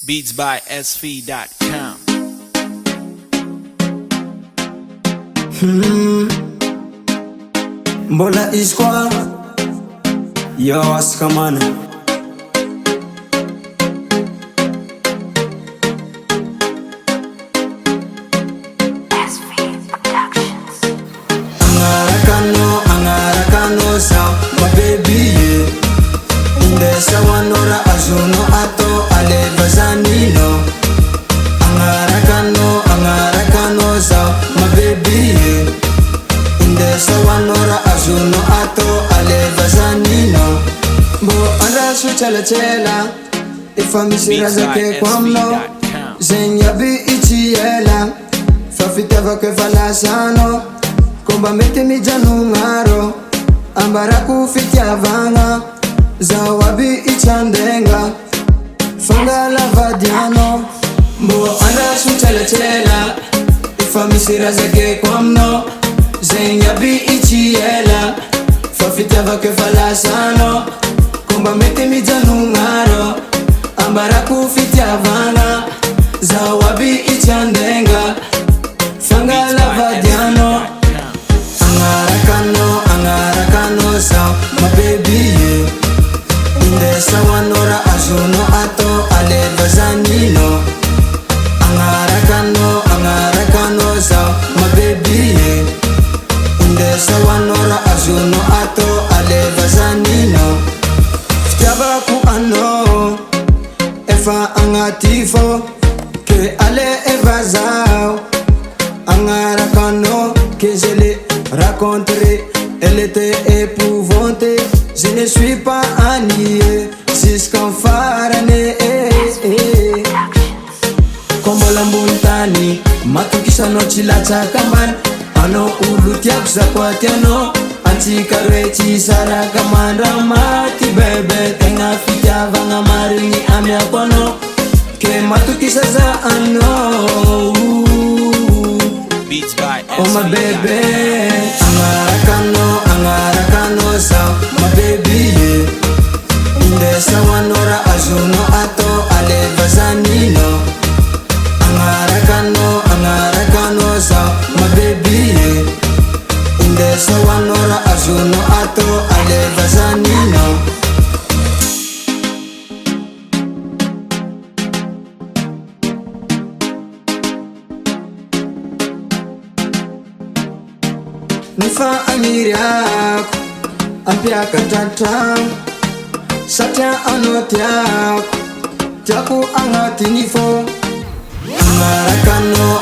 beatsbysv.com. Mbola iskwa yo askamana Angarakano sa my baby yeah. Indesa wanora azuno ato aleva zanino Angarakano sa my baby yeah. Indesa wanora azuno ato aleva zanino Bo anda su chela ifamisira zake kwa mno Zenyabi ichiela fafitava ke falasano Komba mete mijanu ngaro Ambara kufitia vanga Zawabi ichandenga Fanga lavadiano Mbo anda su chela ifamisira zake kwa mno Zenyabi ichiela fafitava ke falasano Komba mete mijanu ngaro Ambara kufitia vanga Zawabi ichandenga Fanga lavadiano Angarakano sa my baby yeah. Indesa wanora azuno ato aleva zanino Angarakano sa my baby yeah. Indesa wanora azuno ato aleva zanino Ftaba ku ano Efa angatifo Ke ale evazao Angarakano que je l'ai rencontrée, elle était épouvante. Je ne suis pas ennuyé jusqu'en Farané. Como la montani, matukisha no chilacha kaman. Ano ulutia kusakwatiano, antikarwechi sara kamandra mati bebe. Tenga fitya vanga maringi amya kono, ke matukisha za ano. Oh my baby, Angarakano sa my baby yeah. Indesa wanora azuno ato aleva zanino Angarakano sa my baby yeah. Indesa wanora azuno ato aleva zanino Nifa amiriako ampiaka tantam Satya anotiako Tiaku angati nifo Angarakano